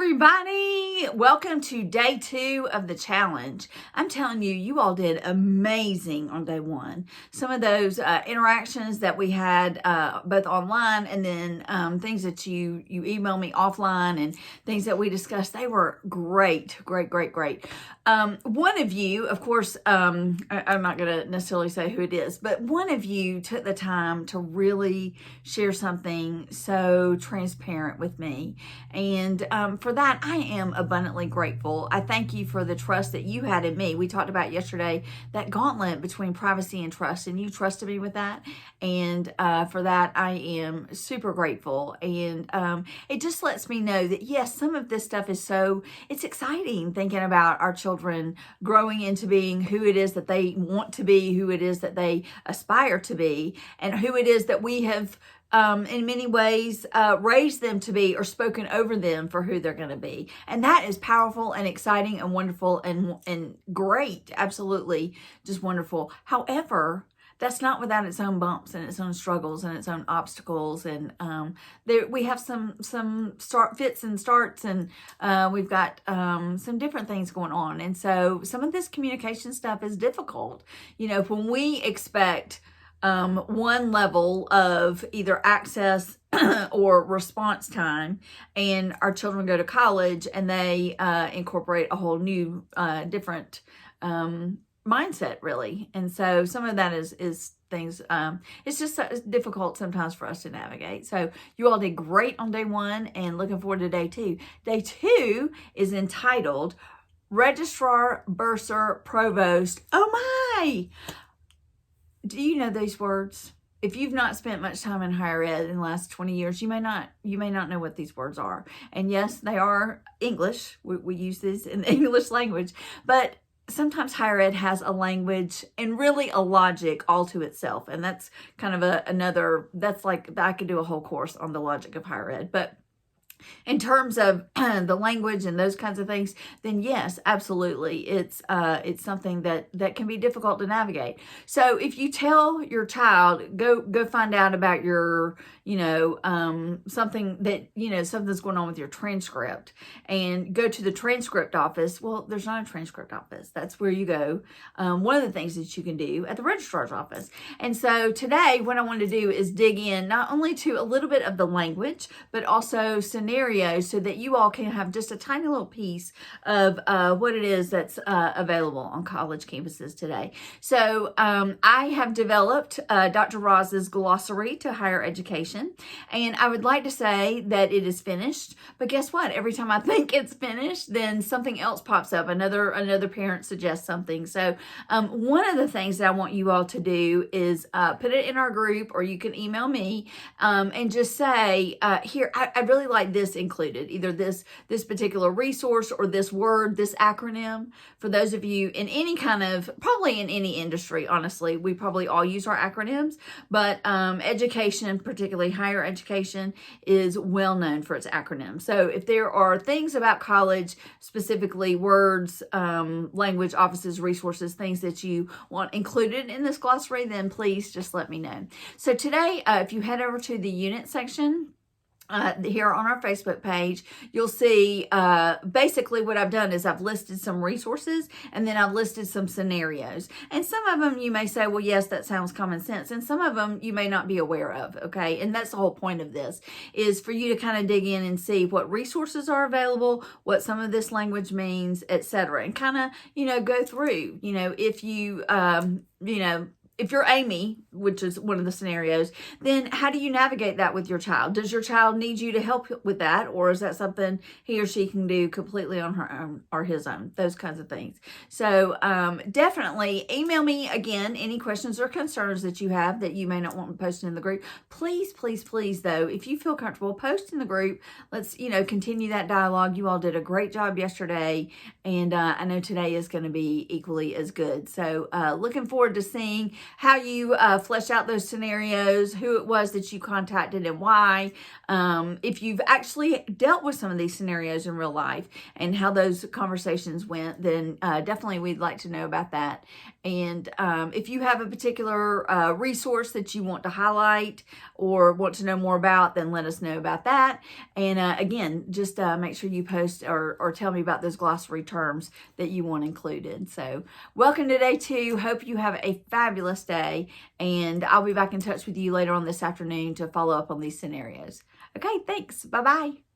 everybody. Welcome to day 2 of the challenge. I'm telling you, you all did amazing on day 1. Some of those interactions that we had both online and then things that you emailed me offline and things that we discussed, they were great. One of you, of course, I'm not going to necessarily say who it is, but one of you took the time to really share something so transparent with me. And for that, I am abundantly grateful. I thank you for the trust that you had in me. We talked about yesterday that gauntlet between privacy and trust, and you trusted me with that. And for that, I am super grateful. And it just lets me know that, yes, some of this stuff is it's exciting thinking about our children growing into being who it is that they want to be, who it is that they aspire to be, and who it is that we have in many ways, raised them to be or spoken over them for who they're going to be. And that is powerful and exciting and wonderful and great. Absolutely just wonderful. However, that's not without its own bumps and its own struggles and its own obstacles. And we have some fits and starts, and we've got some different things going on. And so some of this communication stuff is difficult. You know, when we expect one level of either access or response time, and our children go to college and they incorporate a whole new different mindset, really. And so some of that is things, it's just difficult sometimes for us to navigate. So you all did great on day 1 and looking forward to day 2. Day 2 is entitled Registrar, Bursar, Provost. Oh my! Do you know these words? If you've not spent much time in higher ed in the last 20 years, you may not know what these words are. And yes, they are English. We use this in the English language, but sometimes higher ed has a language and really a logic all to itself. And that's kind of that's like, I could do a whole course on the logic of higher ed, but in terms of the language and those kinds of things, then yes, absolutely, it's something that can be difficult to navigate. So if you tell your child, go find out about your, something that, something's going on with your transcript, and go to the transcript office. Well, there's not a transcript office. That's where you go. One of the things that you can do at the registrar's office. And so today, what I wanted to do is dig in not only to a little bit of the language, but also scenarios, so that you all can have just a tiny little piece of what it is that's available on college campuses today. So I have developed Dr. Roz's glossary to higher education, and I would like to say that it is finished, but guess what? Every time I think it's finished, then something else pops up. Another parent suggests something. So one of the things that I want you all to do is put it in our group, or you can email me and just say, here, I really like this included, either this particular resource or this word, this acronym. For those of you in any kind of, probably in any industry, honestly, we probably all use our acronyms, but education, particularly higher education, is well known for its acronyms. So if there are things about college, specifically words, language, offices, resources, things that you want included in this glossary, then please just let me know. So today, if you head over to the unit section, here on our Facebook page, you'll see basically what I've done is I've listed some resources, and then I've listed some scenarios. And some of them you may say, well, yes, that sounds common sense. And some of them you may not be aware of, okay? And that's the whole point of this, is for you to kind of dig in and see what resources are available, what some of this language means, etc. And kind of, go through, if you, if you're Amy, which is one of the scenarios, then how do you navigate that with your child? Does your child need you to help with that? Or is that something he or she can do completely on her own or his own? Those kinds of things. So definitely email me again, any questions or concerns that you have that you may not want posted in the group. Please, please, please, though, if you feel comfortable, post in the group. Let's, continue that dialogue. You all did a great job yesterday, and I know today is going to be equally as good. So looking forward to seeing how you flesh out those scenarios, who it was that you contacted and why. If you've actually dealt with some of these scenarios in real life and how those conversations went, then definitely we'd like to know about that. And if you have a particular resource that you want to highlight or want to know more about, then let us know about that. And again, just make sure you post or tell me about those glossary terms that you want included. So welcome to day 2. Hope you have a fabulous day. And I'll be back in touch with you later on this afternoon to follow up on these scenarios. Okay, thanks. Bye-bye.